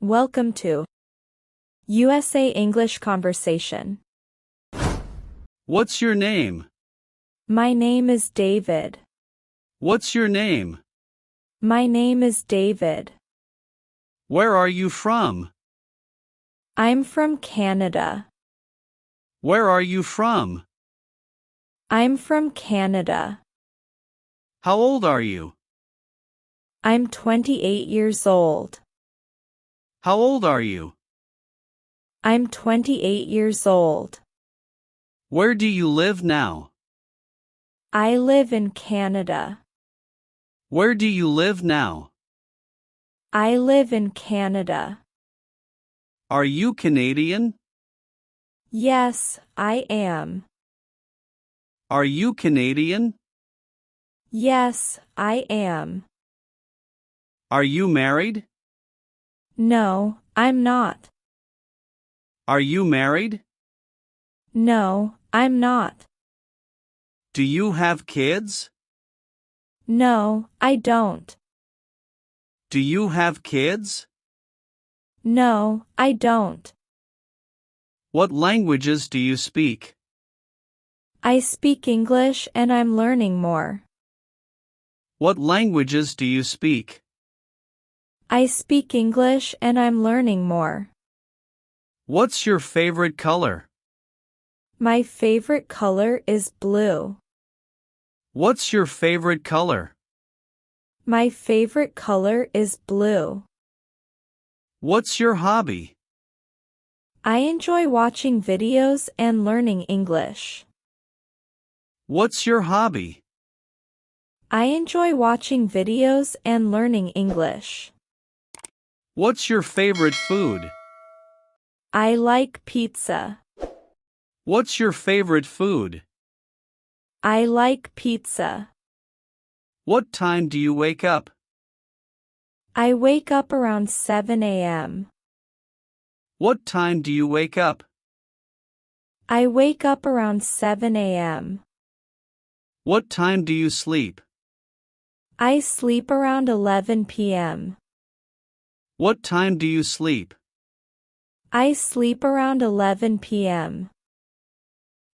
Welcome to USA English Conversation. What's your name? My name is David. What's your name? My name is David. Where are you from? I'm from Canada. Where are you from? I'm from Canada. How old are you? I'm 28 years old. How old are you? I'm 28 years old. Where do you live now? I live in Canada. Where do you live now? I live in Canada. Are you Canadian? Yes, I am. Are you Canadian? Yes, I am. Are you married? No, I'm not. Are you married? No, I'm not. Do you have kids? No, I don't. Do you have kids? No, I don't. What languages do you speak? I speak English and I'm learning more. What languages do you speak? I speak English and I'm learning more. What's your favorite color? My favorite color is blue. What's your favorite color? My favorite color is blue. What's your hobby? I enjoy watching videos and learning English. What's your hobby? I enjoy watching videos and learning English. What's your favorite food? I like pizza. What's your favorite food? I like pizza. What time do you wake up? I wake up around 7 a.m. What time do you wake up? I wake up around 7 a.m. What time do you sleep? I sleep around 11 p.m. What time do you sleep? I sleep around 11 p.m.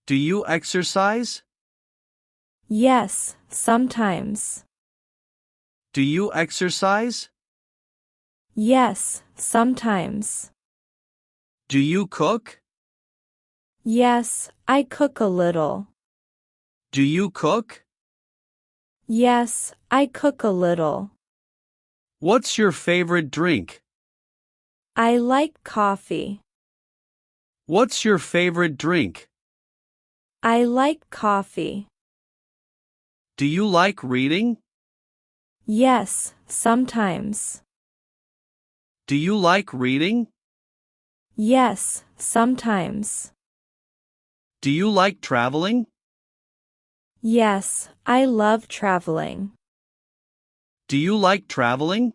Do you exercise? Yes, sometimes. Do you exercise? Yes, sometimes. Do you cook? Yes, I cook a little. Do you cook? Yes, I cook a little. What's your favorite drink? I like coffee. What's your favorite drink? I like coffee. Do you like reading? Yes, sometimes. Do you like reading? Yes, sometimes. Do you like traveling? Yes, I love traveling. Do you like traveling?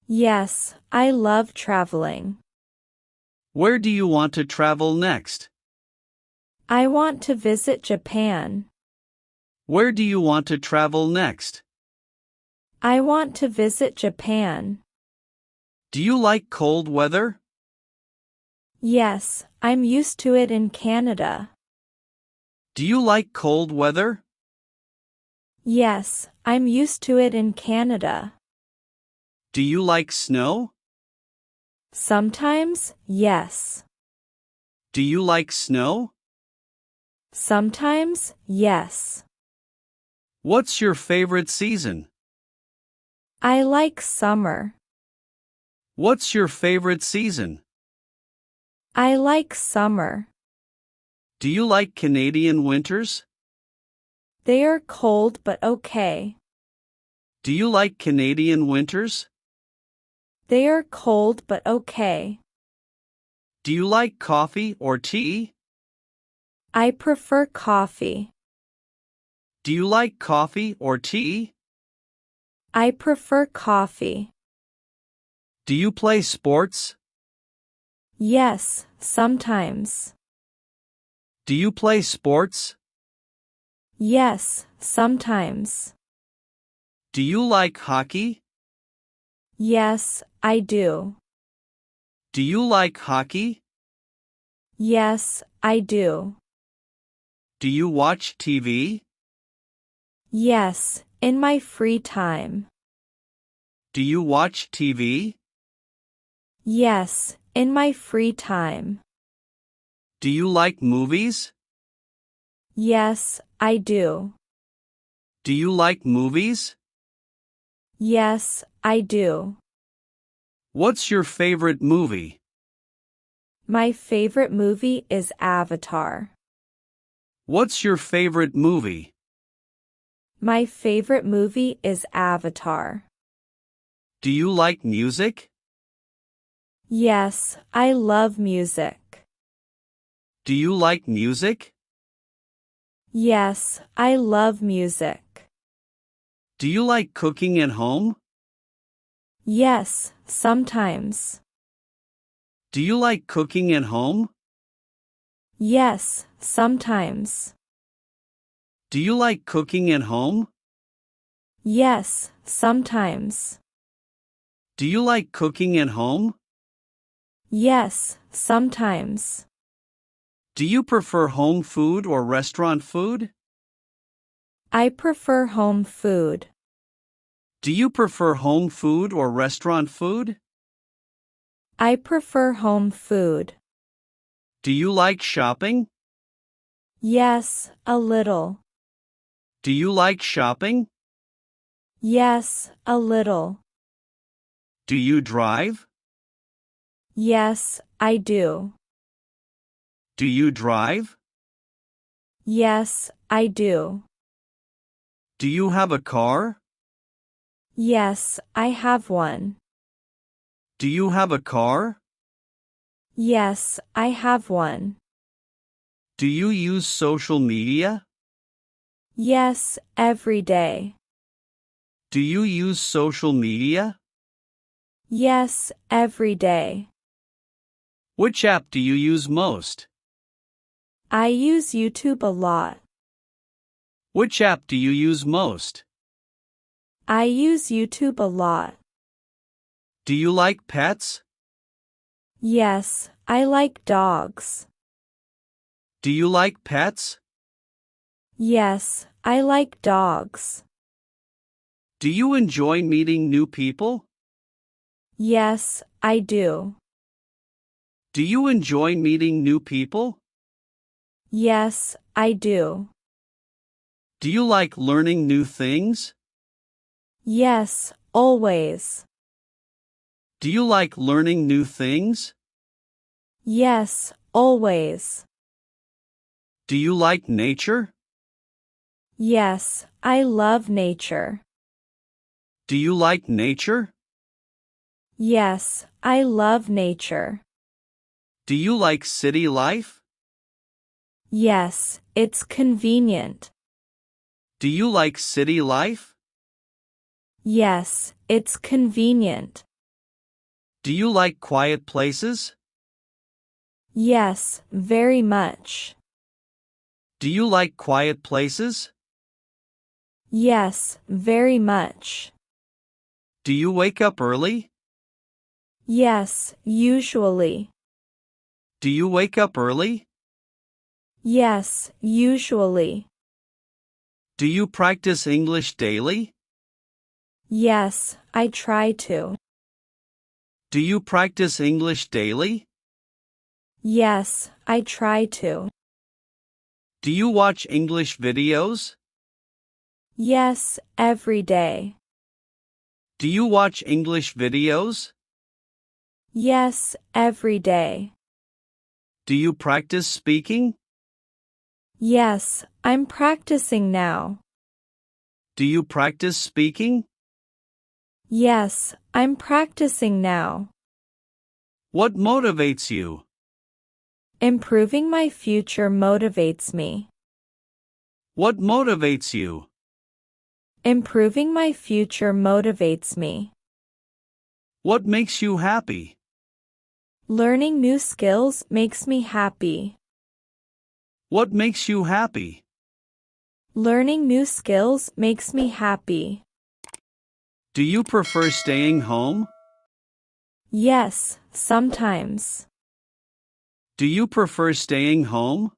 Yes, I love traveling. Where do you want to travel next? I want to visit Japan. Where do you want to travel next? I want to visit Japan. Do you like cold weather? Yes, I'm used to it in Canada. Do you like cold weather? Yes, I'm used to it in Canada. Do you like snow? Sometimes, yes. Do you like snow? Sometimes, yes. What's your favorite season? I like summer. What's your favorite season? I like summer. Do you like Canadian winters? They are cold but okay. Do you like Canadian winters? They are cold but okay. Do you like coffee or tea? I prefer coffee. Do you like coffee or tea? I prefer coffee. Do you play sports? Yes, sometimes. Do you play sports? Yes, sometimes. Do you like hockey? Yes, I do. Do you like hockey? Yes, I do. Do you watch TV? Yes, in my free time. Do you watch TV? Yes, in my free time. Do you like movies? Yes, I do. Do you like movies? Yes, I do. What's your favorite movie? My favorite movie is Avatar. What's your favorite movie? My favorite movie is Avatar. Do you like music? Yes, I love music. Do you like music? Yes, I love music. Do you like cooking at home? Yes, sometimes. Do you like cooking at home? Yes, sometimes. Do you like cooking at home? Yes, sometimes. Do you like cooking at home? Yes, sometimes. Do you prefer home food or restaurant food? I prefer home food. Do you prefer home food or restaurant food? I prefer home food. Do you like shopping? Yes, a little. Do you like shopping? Yes, a little. Do you drive? Yes, I do. Do you drive? Yes, I do. Do you have a car? Yes, I have one. Do you have a car? Yes, I have one. Do you use social media? Yes, every day. Do you use social media? Yes, every day. Which app do you use most? I use YouTube a lot. Which app do you use most? I use YouTube a lot. Do you like pets? Yes, I like dogs. Do you like pets? Yes, I like dogs. Do you enjoy meeting new people? Yes, I do. Do you enjoy meeting new people? Yes, I do. Do you like learning new things? Yes, always. Do you like learning new things? Yes, always. Do you like nature? Yes, I love nature. Do you like nature? Yes, I love nature. Do you like city life? Yes, it's convenient. Do you like city life? Yes, it's convenient. Do you like quiet places? Yes, very much. Do you like quiet places? Yes, very much. Do you wake up early? Yes, usually. Do you wake up early? Yes, usually. Do you practice English daily? Yes, I try to. Do you practice English daily? Yes, I try to. Do you watch English videos? Yes, every day. Do you watch English videos? Yes, every day. Do you practice speaking? Yes, I'm practicing now. Do you practice speaking? Yes, I'm practicing now. What motivates you? Improving my future motivates me. What motivates you? Improving my future motivates me. What makes you happy? Learning new skills makes me happy. What makes you happy? Learning new skills makes me happy. Do you prefer staying home? Yes, sometimes. Do you prefer staying home?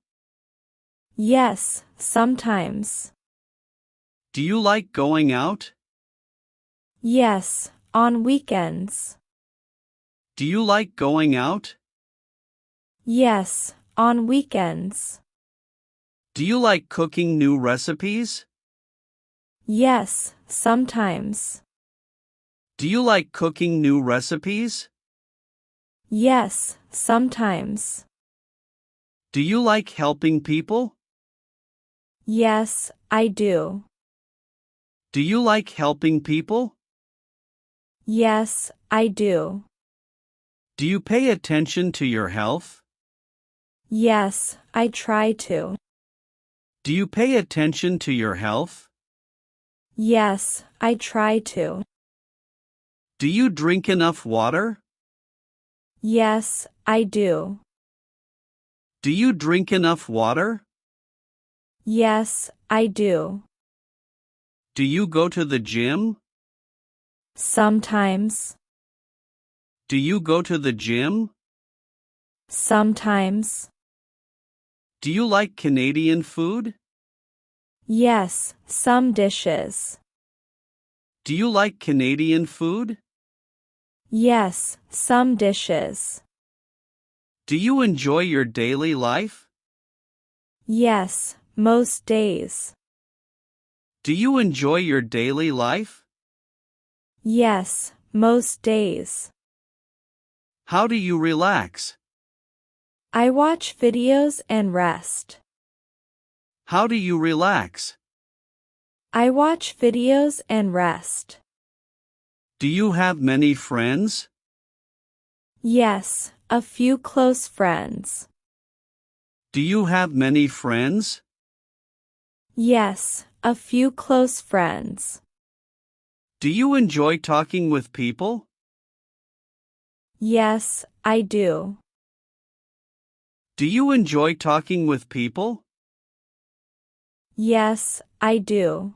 Yes, sometimes. Do you like going out? Yes, on weekends. Do you like going out? Yes, on weekends. Do you like cooking new recipes? Yes, sometimes. Do you like cooking new recipes? Yes, sometimes. Do you like helping people? Yes, I do. Do you like helping people? Yes, I do. Do you pay attention to your health? Yes, I try to. Do you pay attention to your health? Yes, I try to. Do you drink enough water? Yes, I do. Do you drink enough water? Yes, I do. Do you go to the gym? Sometimes. Do you go to the gym? Sometimes. Do you like Canadian food? Yes, some dishes. Do you like Canadian food? Yes, some dishes. Do you enjoy your daily life? Yes, most days. Do you enjoy your daily life? Yes, most days. How do you relax? I watch videos and rest. How do you relax? I watch videos and rest. Do you have many friends? Yes, a few close friends. Do you have many friends? Yes, a few close friends. Do you enjoy talking with people? Yes, I do. Do you enjoy talking with people? Yes, I do.